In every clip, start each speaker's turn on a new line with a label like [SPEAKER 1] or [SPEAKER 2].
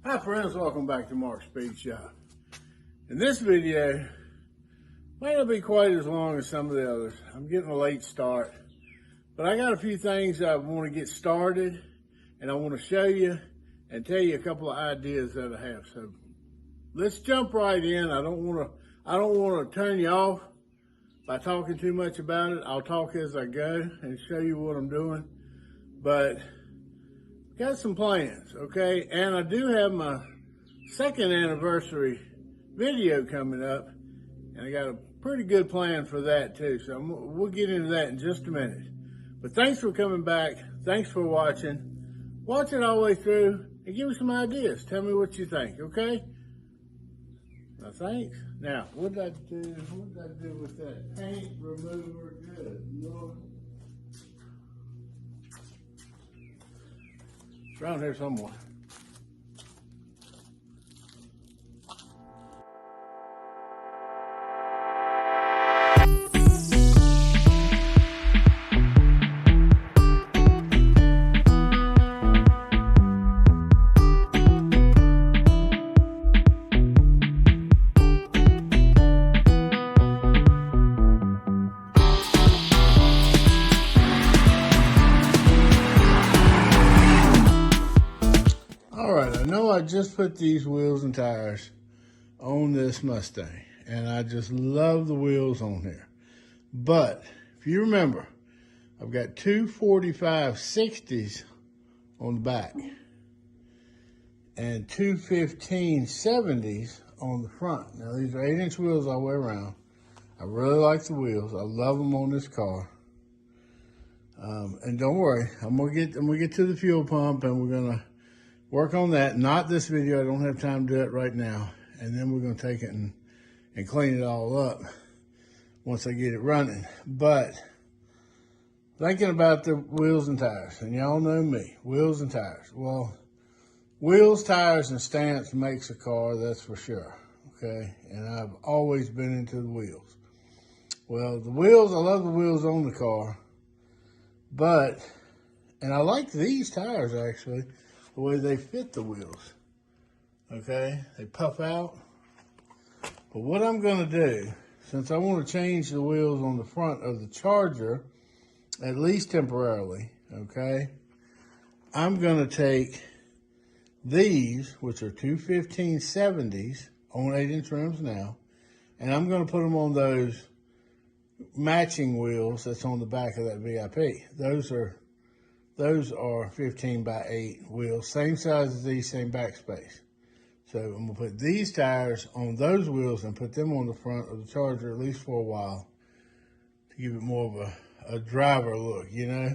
[SPEAKER 1] Hi friends, welcome back to Mark's Speed Shop. In this video, might not be quite as long as some of the others. I'm getting a late start, but I got a few things I want to get started and I want to show you and tell you a couple of ideas that I have. So let's jump right in. I don't want to turn you off by talking too much about it. I'll talk as I go and show you what I'm doing, but got some plans, okay? And I do have my second anniversary video coming up, and I got a pretty good plan for that too. So we'll get into that in just a minute. But thanks for coming back. Thanks for watching. Watch it all the way through and give me some ideas. Tell me what you think, okay? Now, thanks. Now, what did I do? What did I do with that paint remover? Good Lord. It's around here somewhere. I just put these wheels and tires on this Mustang, and I just love the wheels on here. But if you remember, I've got two 45/60s on the back and two 15/70s on the front. Now these are 8-inch wheels all the way around. I really like the wheels. I love them on this car. And don't worry, I'm gonna get to the fuel pump, and we're gonna work on that. Not this video. I don't have time to do it right now. And then we're going to take it and clean it all up once I get it running. But thinking about the wheels and tires, and y'all know me, wheels and tires. Well, wheels, tires, and stance makes a car, that's for sure. Okay, and I've always been into the wheels. Well, the wheels, I love the wheels on the car, and I like these tires actually, the way they fit the wheels, okay? They puff out. But what I'm gonna do, since I wanna change the wheels on the front of the Charger, at least temporarily, okay? I'm gonna take these, which are two 15/70s on 8-inch rims now, and I'm gonna put them on those matching wheels that's on the back of that VIP. Those are 15/8 wheels, same size as these, same backspace. So I'm gonna put these tires on those wheels and put them on the front of the Charger, at least for a while, to give it more of a driver look, you know?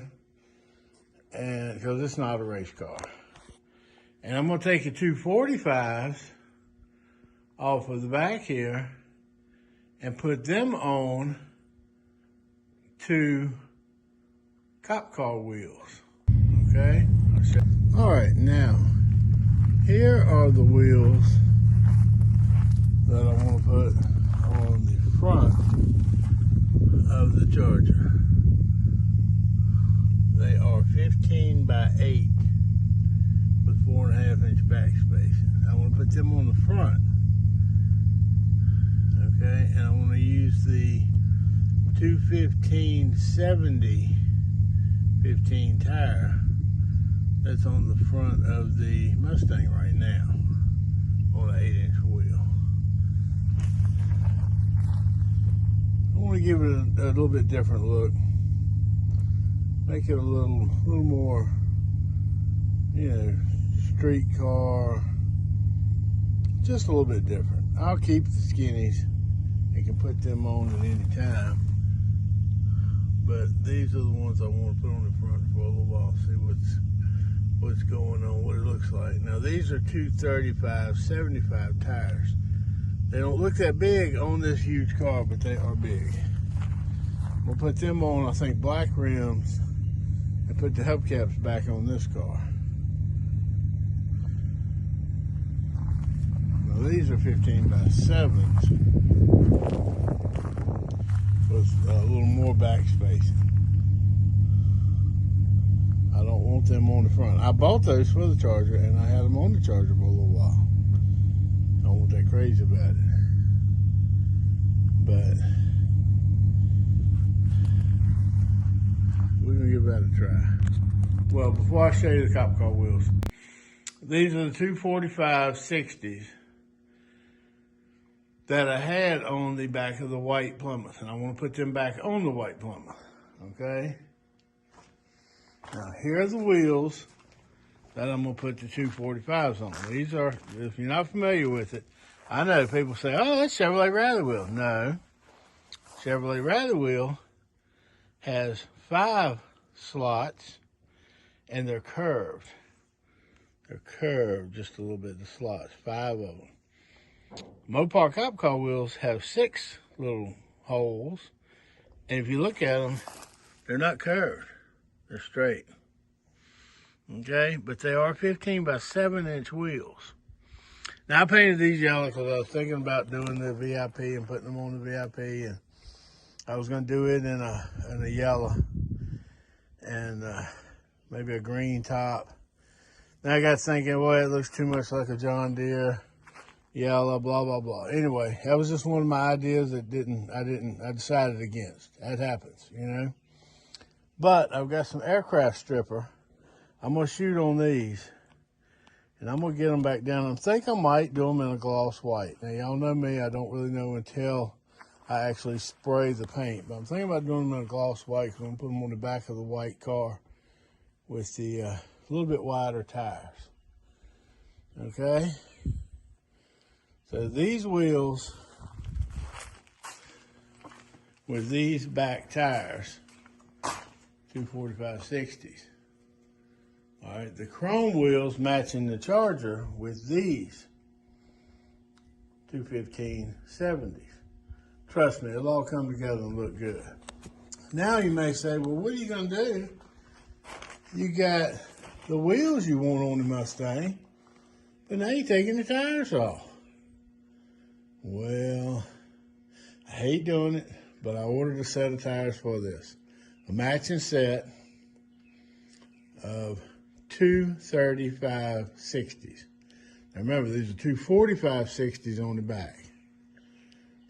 [SPEAKER 1] And because it's not a race car. And I'm gonna take the two 45s off of the back here and put them on two cop car wheels. Okay, all right, now here are the wheels that I want to put on the front of the Charger. They are 15/8 with 4.5-inch backspace. I want to put them on the front, okay, and I want to use the 215/70 15 tire that's on the front of the Mustang right now on an 8-inch wheel. I want to give it a little bit different look, make it a little more, you know, street car, just a little bit different. I'll keep the skinnies and can put them on at any time, but these are the ones I want to put on the front for a little while, see what's going on, what it looks like. Now these are two 35/75 tires. They don't look that big on this huge car, but they are big. We'll put them on, I think, black rims and put the hubcaps back on this car. Now these are 15/7s with a little more back spacing. I don't want them on the front. I bought those for the Charger, and I had them on the Charger for a little while. I don't want that crazy about it. But we're going to give that a try. Well, before I show you the cop car wheels, these are the 245/60s that I had on the back of the white Plymouth, and I want to put them back on the white Plymouth, okay? Now, here are the wheels that I'm going to put the 245s on. These are, if you're not familiar with it, I know people say, oh, that's Chevrolet Rally Wheel. No, Chevrolet Rally Wheel has 5 slots, and they're curved. They're curved just a little bit, the slots, 5 of them. Mopar cop car wheels have 6 little holes, and if you look at them, they're not curved. They're straight. Okay, but they are 15 by 7-inch wheels. Now, I painted these yellow because I was thinking about doing the VIP and putting them on the VIP, and I was going to do it in a yellow and maybe a green top. Then I got thinking, well, it looks too much like a John Deere yellow, blah, blah, blah. Anyway, that was just one of my ideas that I decided against. That happens, you know. But I've got some aircraft stripper. I'm going to shoot on these, and I'm going to get them back down. I think I might do them in a gloss white. Now, y'all know me. I don't really know until I actually spray the paint. But I'm thinking about doing them in a gloss white because I'm going to put them on the back of the white car with the a little bit wider tires. Okay? So these wheels with these back tires, 245/60s. All right, the chrome wheels matching the Charger with these 215/70s. Trust me, it'll all come together and look good. Now you may say, well, what are you going to do? You got the wheels you want on the Mustang, but now you're taking the tires off. Well, I hate doing it, but I ordered a set of tires for this. A matching set of 235/60s. Now remember, these are 245/60s on the back.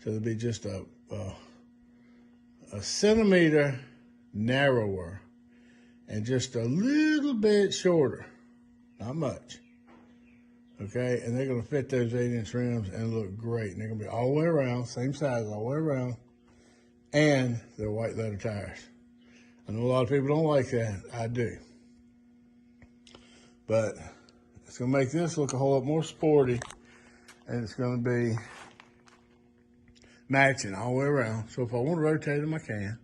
[SPEAKER 1] So they'll be just a centimeter narrower and just a little bit shorter. Not much. Okay, and they're going to fit those 8-inch rims and look great. And they're going to be all the way around, same size all the way around, and they're white leather tires. I know a lot of people don't like that. I do. But it's going to make this look a whole lot more sporty, and it's going to be matching all the way around. So if I want to rotate them, I can.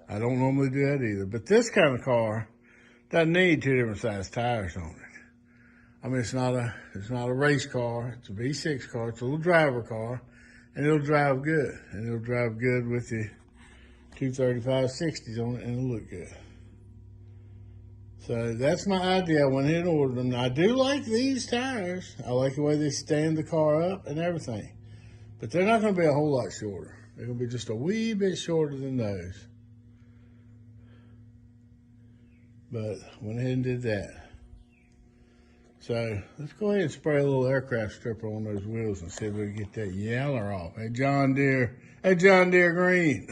[SPEAKER 1] I don't normally do that either. But this kind of car doesn't need 2 different size tires on it. I mean, it's not a race car. It's a V6 car. It's a little driver car, and it'll drive good. And it'll drive good with the 235/60s on it, and it'll look good. So that's my idea. I went ahead and ordered them. Now, I do like these tires. I like the way they stand the car up and everything. But they're not going to be a whole lot shorter. They're going to be just a wee bit shorter than those. But went ahead and did that. So let's go ahead and spray a little aircraft stripper on those wheels and see if we can get that yellow off. Hey, John Deere green.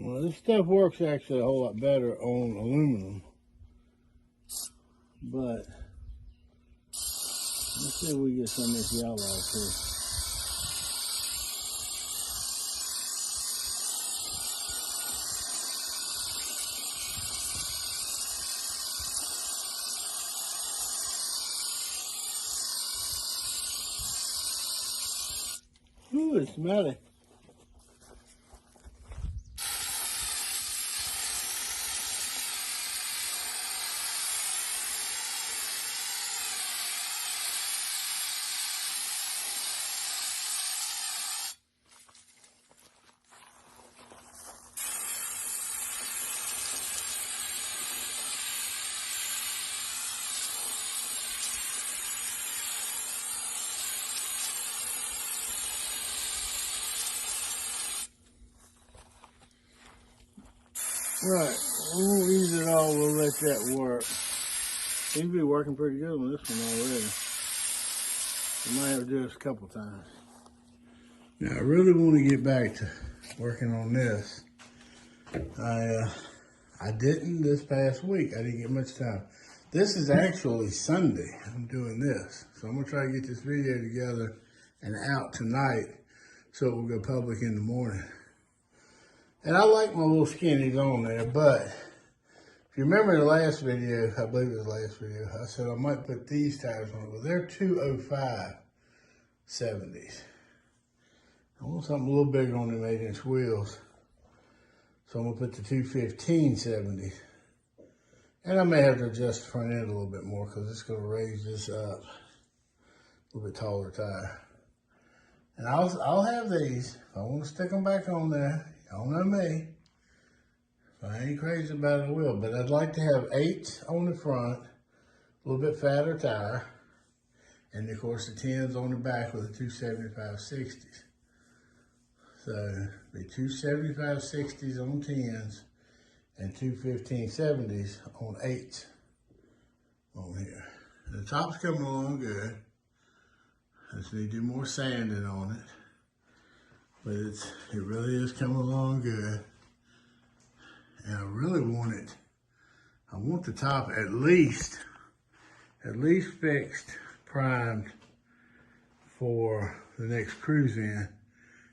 [SPEAKER 1] Well, this stuff works actually a whole lot better on aluminum. But let's see if we get some of this yellow off here. Ooh, it's smelly. Right, we won't use it all, we'll let that work. Seems to be working pretty good on this one already. We might have to do this a couple times. Now I really want to get back to working on this. I didn't this past week. I didn't get much time. This is actually Sunday. I'm doing this. So I'm going to try to get this video together and out tonight so it will go public in the morning. And I like my little skinnies on there, but if you remember the last video, I believe it was the last video, I said I might put these tires on it. Well, they're 205 70s. I want something a little bigger on them 8-inch wheels. So I'm going to put the 215 70s. And I may have to adjust the front end a little bit more because it's going to raise this up. A little bit taller tire. And I'll have these. If I want to stick them back on there, y'all know me. So I ain't crazy about it, I will. But I'd like to have 8 on the front, a little bit fatter tire. And of course the 10s on the back with the 275 60s. So be 275 60s on 10s and 215 70s on 8s on here. And the top's coming along good. I just need to do more sanding on it. But it really is coming along good. And I really want it, I want the top at least fixed, primed for the next cruise in.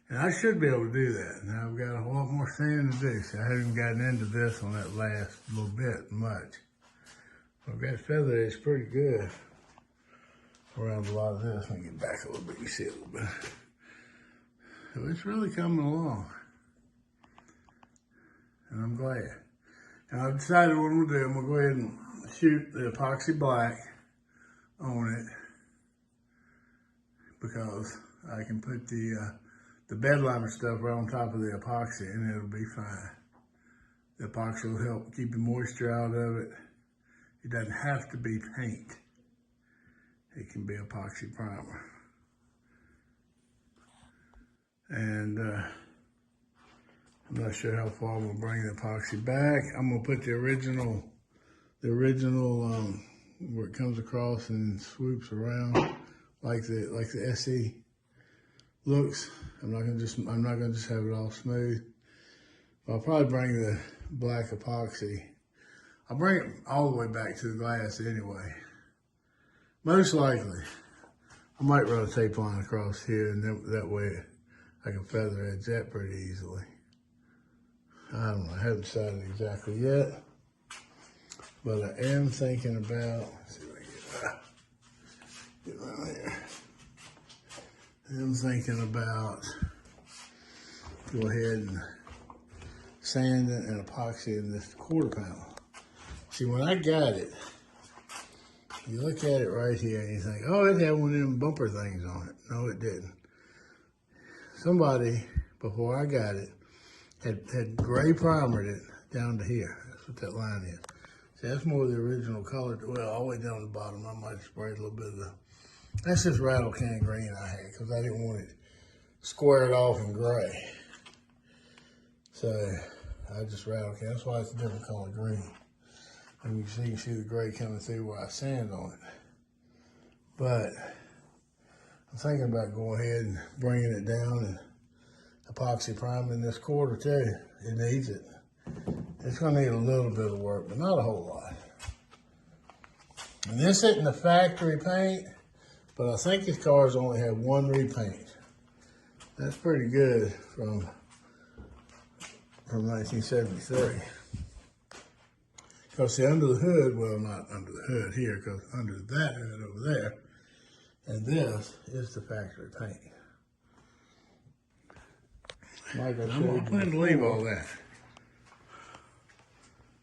[SPEAKER 1] And I should be able to do that. Now I've got a lot more sand to do, so I haven't gotten into this on that last little bit much. I've got feather edge pretty good around a lot of this. Let me get back a little bit, you see a little bit. So it's really coming along. And I'm glad. And I've decided what I'm gonna do. I'm gonna go ahead and shoot the epoxy black on it because I can put the bed liner stuff right on top of the epoxy and it'll be fine. The epoxy will help keep the moisture out of it. It doesn't have to be paint. It can be epoxy primer. And I'm not sure how far I'm gonna bring the epoxy back. I'm gonna put the original where it comes across and swoops around like the SE looks. I'm not gonna just have it all smooth. But I'll probably bring the black epoxy. I'll bring it all the way back to the glass anyway. Most likely, I might run a tape line across here, and then that way I can feather edge that pretty easily. I don't know, I haven't decided exactly yet, but I am thinking about, let's see if I can get around here. I am thinking about go ahead and sand it and epoxy in this quarter panel. See, when I got it, you look at it right here and you think, oh, it had one of them bumper things on it. No, it didn't. Somebody, before I got it, had gray primered it down to here. That's what that line is. See, that's more of the original color. Well, all the way down the bottom, I might spray a little bit of the, that's just rattle can green I had because I didn't want it squared off in gray. So I just rattle can, that's why it's a different color green. And you can see the gray coming through where I sand on it. But I'm thinking about going ahead and bringing it down and epoxy priming this quarter too. It needs it. It's gonna need a little bit of work, but not a whole lot. And this isn't the factory paint, but I think this car's only had one repaint. That's pretty good from 1973. Because see, under the hood, well, not under the hood here, because under that hood over there, and this is the factory paint. Like I plan to leave all that.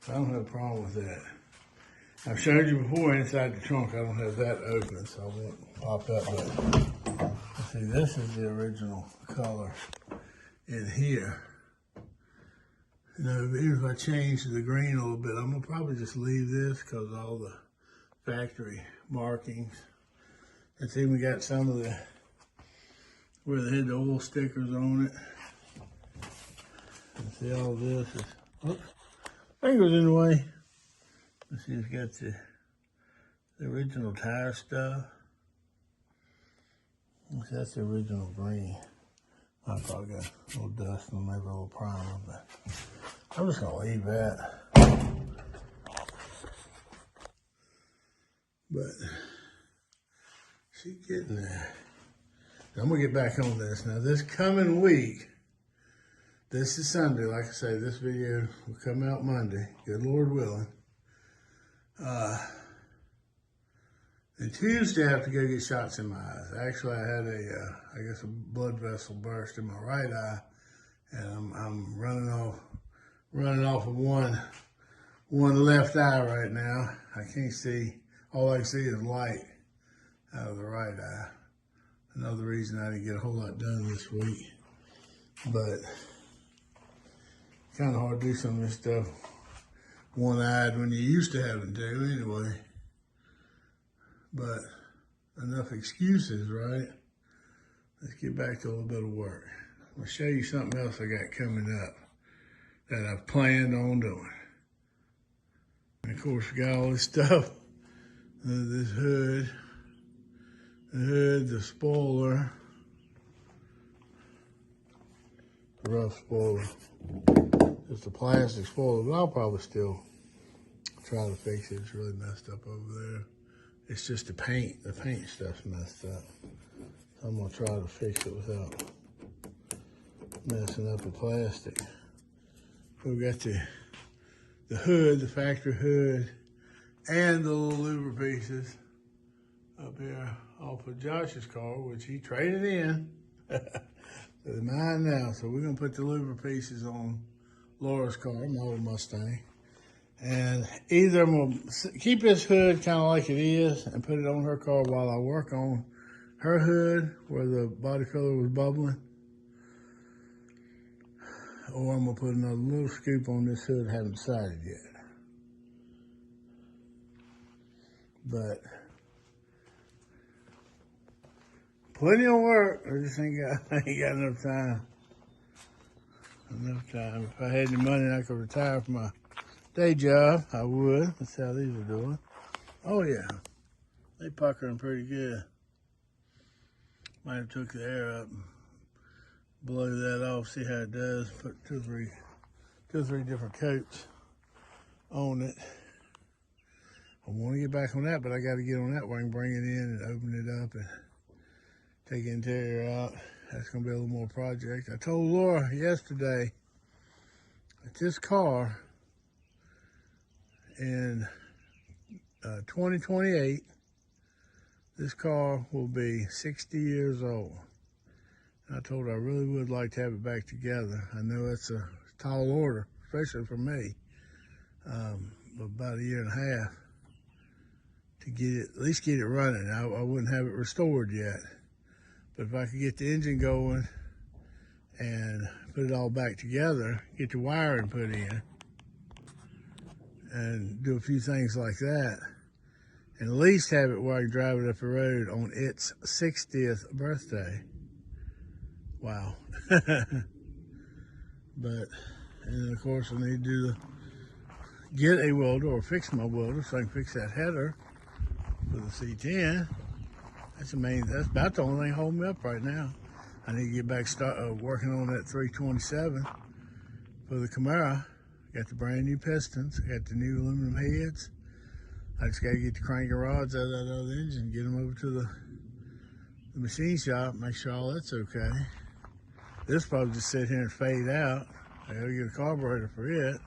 [SPEAKER 1] I don't have a problem with that. I've showed you before inside the trunk, I don't have that open, so I won't pop up. But see, this is the original color in here. You know, even if I change the green a little bit, I'm gonna probably just leave this because all the factory markings. And see, we got some of the, where they had the oil stickers on it. And see all this is, oops, fingers in the way. Let's see, it's got the original tire stuff. That's the original green. I probably got a little dust and maybe a little primer, but I'm just gonna leave that. But she's getting there. I'm gonna get back on this. Now this coming week, this is Sunday, like I say, this video will come out Monday, good Lord willing. And Tuesday I have to go get shots in my eyes. Actually, I had I guess a blood vessel burst in my right eye, and I'm running off of one left eye right now. I can't see. All I can see is light out of the right eye. Another reason I didn't get a whole lot done this week. But kind of hard to do some of this stuff one-eyed when you're used to having to anyway. But enough excuses, right? Let's get back to a little bit of work. I'm gonna show you something else I got coming up that I've planned on doing. And of course, we got all this stuff. This hood, the spoiler, the rough spoiler. Just a plastic spoiler, but I'll probably still try to fix it. It's really messed up over there. It's just the paint stuff's messed up. So I'm gonna try to fix it without messing up the plastic. We've got the hood, the factory hood, and the little louver pieces up here off of Josh's car, which he traded in. They're mine now, so we're gonna put the louver pieces on Laura's car, my old Mustang. And either I'm gonna keep this hood kind of like it is and put it on her car while I work on her hood where the body color was bubbling, or I'm gonna put another little scoop on this hood. I haven't decided yet. But plenty of work. I just ain't got enough time. If I had any money and I could retire from my day job, I would. That's how these are doing. Oh yeah, they puckering pretty good. Might have took the air up and blow that off, see how it does. Put two or three different coats on it. I want to get back on that, but I got to get on that where I can bring it in and open it up and take the interior out. That's going to be a little more project. I told Laura yesterday that this car in 2028, this car will be 60 years old. And I told her I really would like to have it back together. I know it's a tall order, especially for me, about a year and a half to get it, at least get it running. I wouldn't have it restored yet. But if I could get the engine going and put it all back together, get the wiring put in, and do a few things like that, and at least have it where I can drive it up the road on its 60th birthday. Wow. But, and of course I need to get a welder or fix my welder so I can fix that header for the C10. That's about the only thing holding me up right now. I need to get back working on that 327 for the Camaro. Got the brand new pistons, got the new aluminum heads. I just got to get the cranking rods out of that other engine, get them over to the machine shop, make sure all that's okay. This probably just sit here and fade out. I got to get a carburetor for it.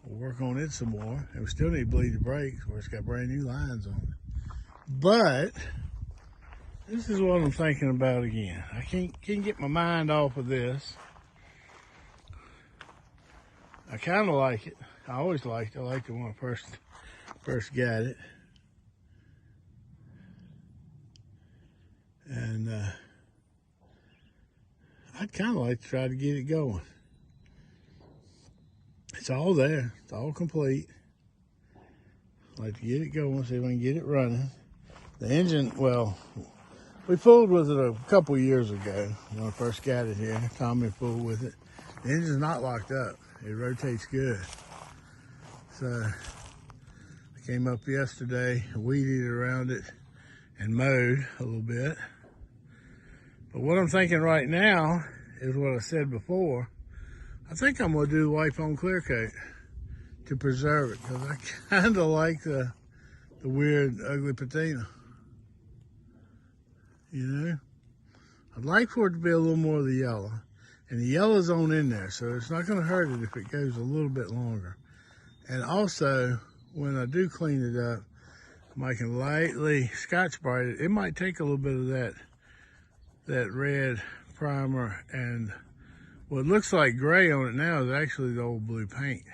[SPEAKER 1] We'll work on it some more. And we still need to bleed the brakes where it's got brand new lines on it. But this is what I'm thinking about again. I can't get my mind off of this. I kind of like it. I always liked it. I liked it when I first got it. And I'd kind of like to try to get it going. It's all there. It's all complete. I'd like to get it going, see if I can get it running. The engine, well, we fooled with it a couple years ago when I first got it here. Tommy fooled with it. The engine's not locked up. It rotates good. So I came up yesterday, weeded around it, and mowed a little bit. But what I'm thinking right now is what I said before. I think I'm gonna do the wipe on clear coat to preserve it, because I kind of like the weird ugly patina. You know, I'd like for it to be a little more of the yellow, and the yellow's on in there, so it's not gonna hurt it if it goes a little bit longer. And also, when I do clean it up, I can lightly Scotch-Brite it. It might take a little bit of that red primer, and what looks like gray on it now is actually the old blue paint.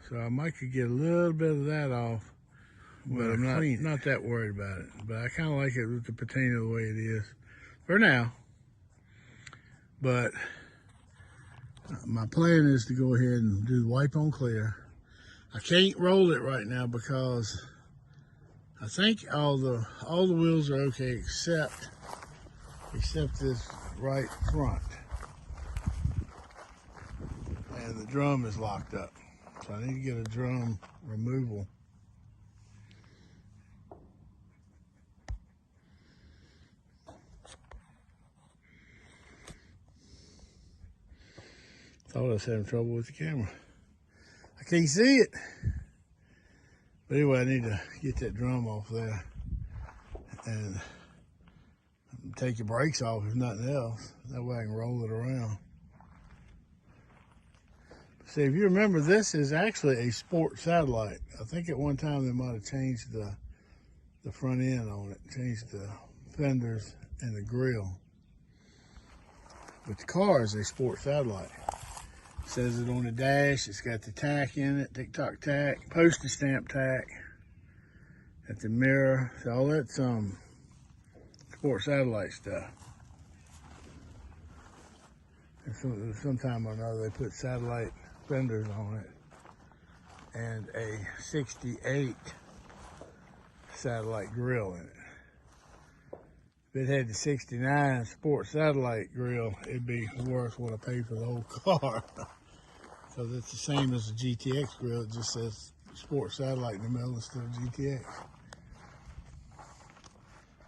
[SPEAKER 1] So I might could get a little bit of that off, but I'm not that worried about it. But I kind of like it with the patina the way it is for now. But my plan is to go ahead and do the wipe on clear. I can't roll it right now because I think all the wheels are okay except this right front, and the drum is locked up. So I need to get a drum removal. Thought I was having trouble with the camera. I can't see it. But anyway, I need to get that drum off there and take the brakes off if nothing else. That way I can roll it around. See, if you remember, this is actually a sport satellite. I think at one time they might have changed the front end on it, changed the fenders and the grille. But the car is a sport satellite. It says it on the dash. It's got the tack in it, TikTok tack, postage stamp tack at the mirror. So all that's sport satellite stuff. And sometime or another they put satellite fenders on it and a 68 satellite grille in it. If it had the 69 sport satellite grille, it'd be worth what I paid for the whole car. So that's the same as the GTX grille. It just says sport satellite in the middle instead of GTX.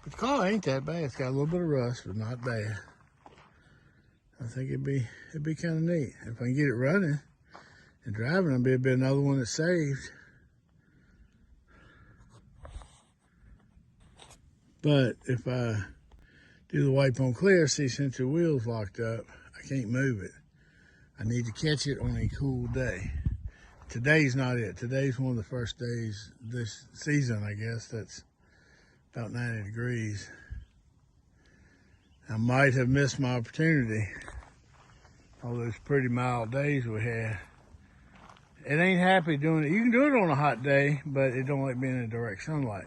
[SPEAKER 1] But the car ain't that bad. It's got a little bit of rust, but not bad. I think it'd be kind of neat if I can get it running and driving. It'll be another one that's saved. But if I do the wipe on clear, see, since the wheel's locked up, I can't move it. I need to catch it on a cool day. Today's not it. Today's one of the first days this season, I guess, that's about 90 degrees. I might have missed my opportunity. All those pretty mild days we had. It ain't happy doing it. You can do it on a hot day, but it don't like being in direct sunlight.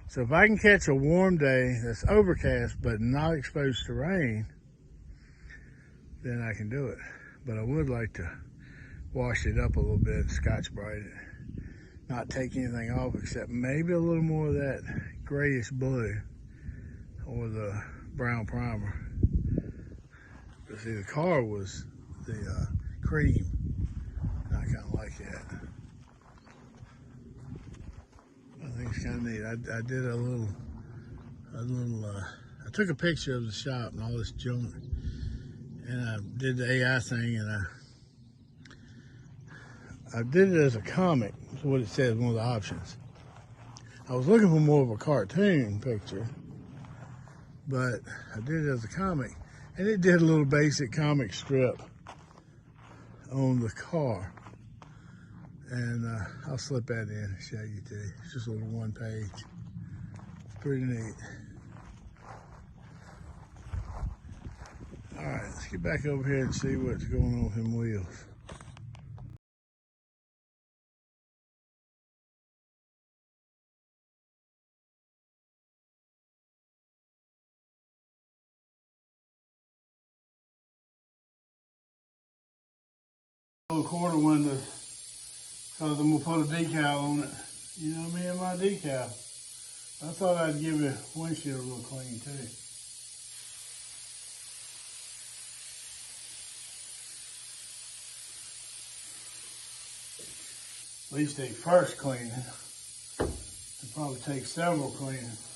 [SPEAKER 1] So if I can catch a warm day that's overcast but not exposed to rain, then I can do it. But I would like to wash it up a little bit, Scotch-Brite it. Not take anything off except maybe a little more of that grayish blue or the brown primer. But see, the car was the cream, and I kind of like that. I think it's kind of neat. I did a little, I took a picture of the shop and all this junk, and I did the AI thing, and I did it as a comic. That's what it says, one of the options. I was looking for more of a cartoon picture, but I did it as a comic, and it did a little basic comic strip on the car. And I'll slip that in and show you too. It's just a little one page. It's pretty neat. All right, let's get back over here and see what's going on with them wheels. Little quarter windows, because I'm gonna put a decal on it. You know me and my decal. I thought I'd give the windshield a little clean too. at least a first cleaning. It'll probably take several cleanings.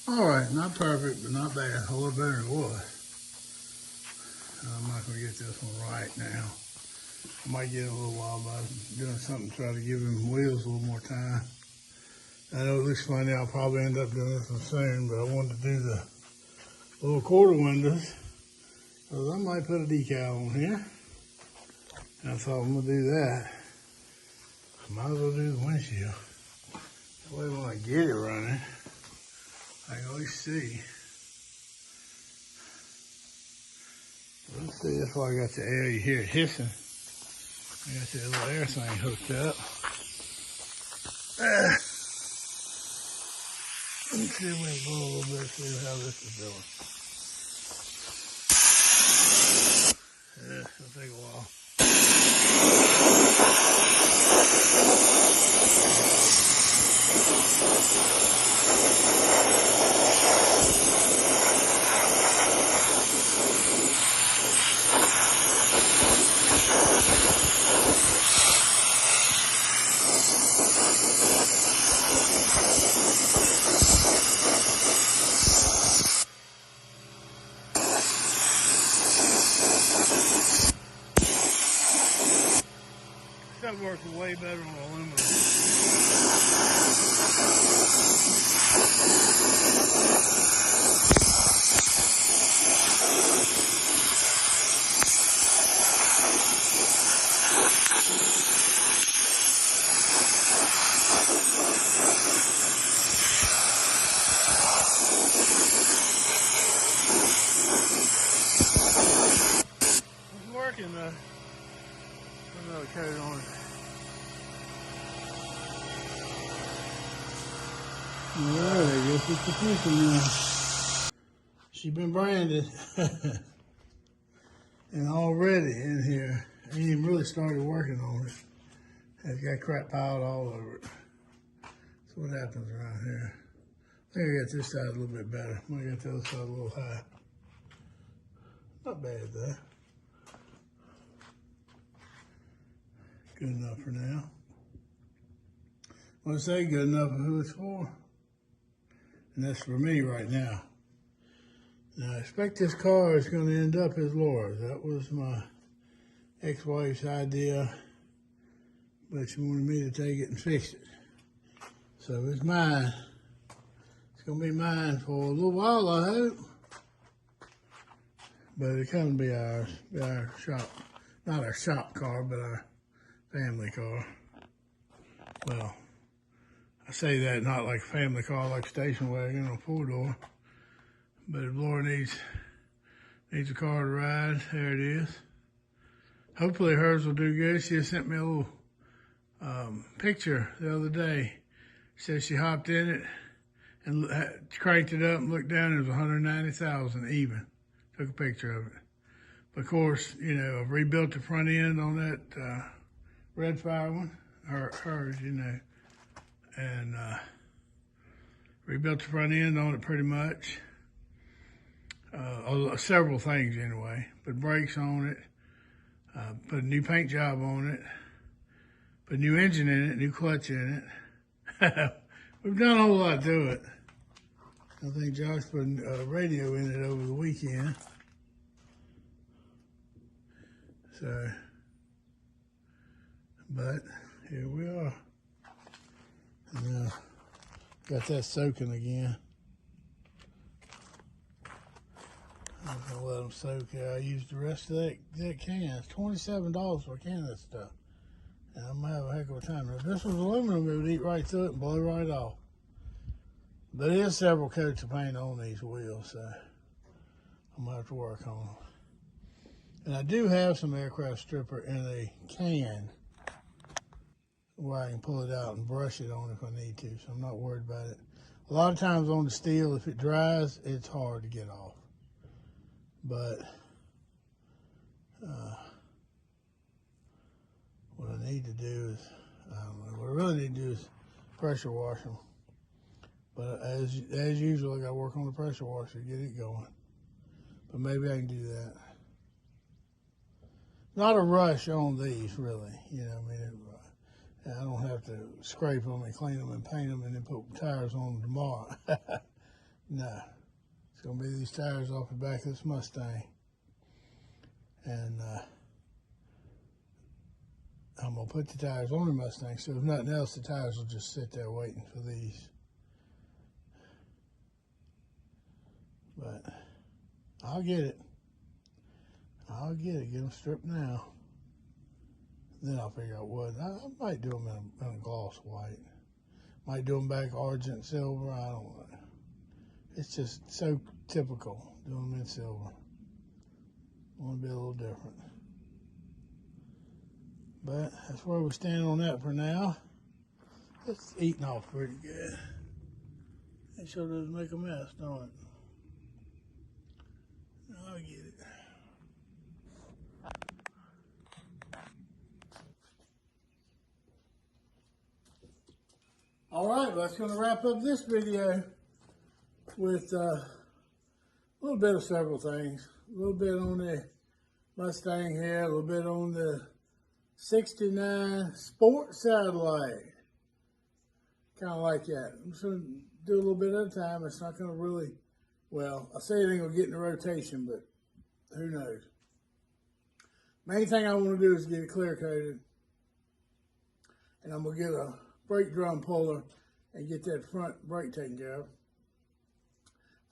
[SPEAKER 1] All right, not perfect, but not bad. A little better than it was. I'm not going to get this one right now. I might get it a little while by doing something to try to give him wheels a little more time. I know it looks funny. I'll probably end up doing this one soon, but I wanted to do the little quarter windows because I might put a decal on here. And I thought I'm going to do that. Might as well do the windshield. That way when I get it running, I can always see. Let's see, that's why I got the air. You hear it hissing. I got that little air thing hooked up. Let me see if we can blow a little bit, see how this is doing. Yeah, it'll take a while. That works way better on aluminum. It's working though. Another coat on it. Alright, I guess it's official now. She's been branded. And already in here, I ain't even really started working on it. It's got crap piled all over it. That's what happens around here. I think I got this side a little bit better. I got the other side a little high. Not bad though. Good enough for now. When I say good enough for who it's for, and that's for me right now. Now I expect this car is going to end up as Laura's. That was my ex-wife's idea, but she wanted me to take it and fix it. So it's mine. It's going to be mine for a little while, I hope. But it can be ours, be our shop. Not our shop car, but our family car. Well, I say that not like a family car, like a station wagon or 4-door. But if Laura needs a car to ride, there it is. Hopefully hers will do good. She sent me a little picture the other day. Said she hopped in it and cranked it up and looked down. It was 190,000 even. Took a picture of it. But of course, you know, I've rebuilt the front end on that Red Fire one, hers, you know, and rebuilt the front end on it pretty much. Several things anyway. Put brakes on it, put a new paint job on it, put a new engine in it, new clutch in it. We've done a whole lot to it. I think Josh put a radio in it over the weekend. So, but here we are. And got that soaking again. I'm gonna let them soak. I used the rest of that can. It's $27 for a can of that stuff, and I'm gonna have a heck of a time. If this was aluminum, it would eat right through it and blow right off. But there is several coats of paint on these wheels, so I'm gonna have to work on them. And I do have some aircraft stripper in a can where I can pull it out and brush it on if I need to, so I'm not worried about it. A lot of times on the steel, if it dries, it's hard to get off. But what I need to do is, I don't know, what I really need to do is pressure wash them. But as usual, I got to work on the pressure washer to get it going. But maybe I can do that. Not a rush on these, really. You know, I mean, I don't have to scrape them and clean them and paint them and then put tires on them tomorrow. No. It's going to be these tires off the back of this Mustang. And I'm going to put the tires on the Mustang, so if nothing else, the tires will just sit there waiting for these. But I'll get it. I'll get it. Get them stripped now. Then I'll figure out what. I might do them in a gloss white. Might do them back argent silver. I don't know. It's just so typical doing them in silver. I want to be a little different. But that's where we stand on that for now. It's eating off pretty good. It sure does make a mess, don't it? I'll get it. All right, that's going to wrap up this video with a little bit of several things. A little bit on the Mustang here, a little bit on the 69 Sport Satellite. Kind of like that. I'm just going to do a little bit at a time. It's not going to really, well, I say it ain't going to get in the rotation, but who knows. Main thing I want to do is get it clear coated. And I'm going to get a brake drum puller and get that front brake taken care of.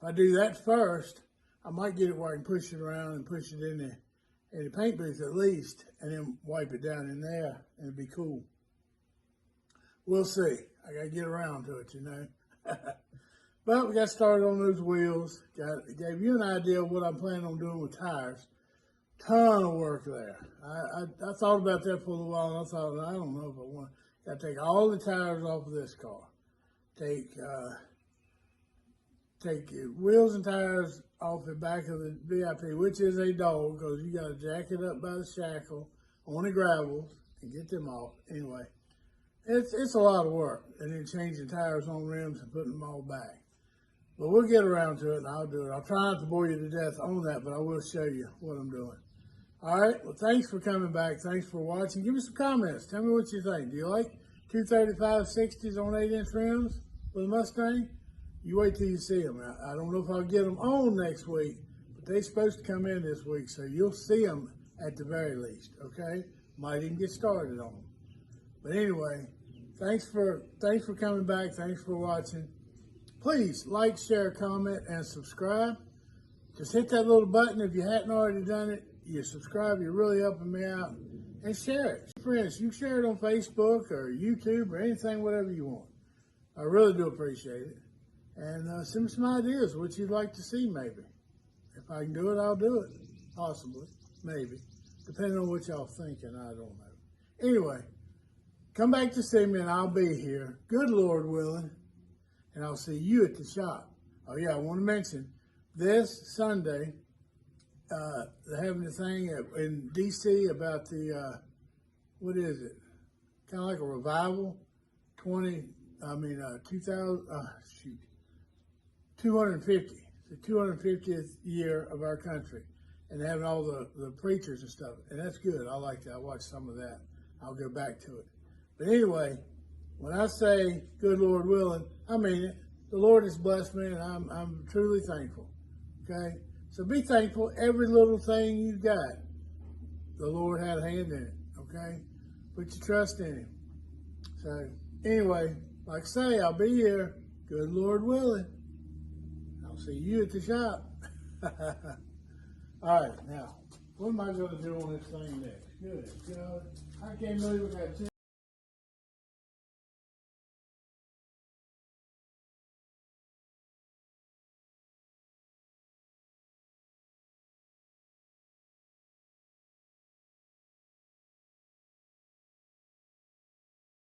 [SPEAKER 1] If I do that first, I might get it where I can push it around and push it in the paint booth at least, and then wipe it down in there, and it'd be cool. We'll see. I got to get around to it, you know. But we got started on those wheels. Gave you an idea of what I'm planning on doing with tires. Ton of work there. I thought about that for a little while, and I thought, I don't know if I want. Got to take all the tires off of this car. Take wheels and tires off the back of the VIP, which is a dog, because you got to jack it up by the shackle on the gravels and get them off. Anyway, it's a lot of work, and then changing tires on rims and putting them all back. But we'll get around to it, and I'll do it. I'll try not to bore you to death on that, but I will show you what I'm doing. All right, well, thanks for coming back. Thanks for watching. Give me some comments. Tell me what you think. Do you like 235/60s on 8-inch rims with a Mustang? You wait till you see them. I don't know if I'll get them on next week, but they're supposed to come in this week, so you'll see them at the very least, okay? Might even get started on them. But anyway, thanks for coming back. Thanks for watching. Please like, share, comment, and subscribe. Just hit that little button if you hadn't already done it. You subscribe, you're really helping me out. And share it. Friends, you share it on Facebook or YouTube or anything, whatever you want. I really do appreciate it. And send me some ideas, what you'd like to see maybe. If I can do it, I'll do it. Possibly. Maybe. Depending on what y'all thinking, I don't know. Anyway, come back to see me and I'll be here. Good Lord willing. And I'll see you at the shop. Oh yeah, I want to mention, this Sunday, they're having a thing in D.C. about the, what is it? Kind of like a revival. 250. It's the 250th year of our country. And they're having all the preachers and stuff. And that's good. I like that. I watched some of that. I'll go back to it. But anyway, when I say good Lord willing, I mean it. The Lord has blessed me, and I'm truly thankful. Okay? So be thankful. Every little thing you've got, the Lord had a hand in it. Okay? Put your trust in Him. So anyway, like I say, I'll be here. Good Lord willing. I'll see you at the shop. All right, now, what am I going to do on this thing next? Good God, I can't believe we got two.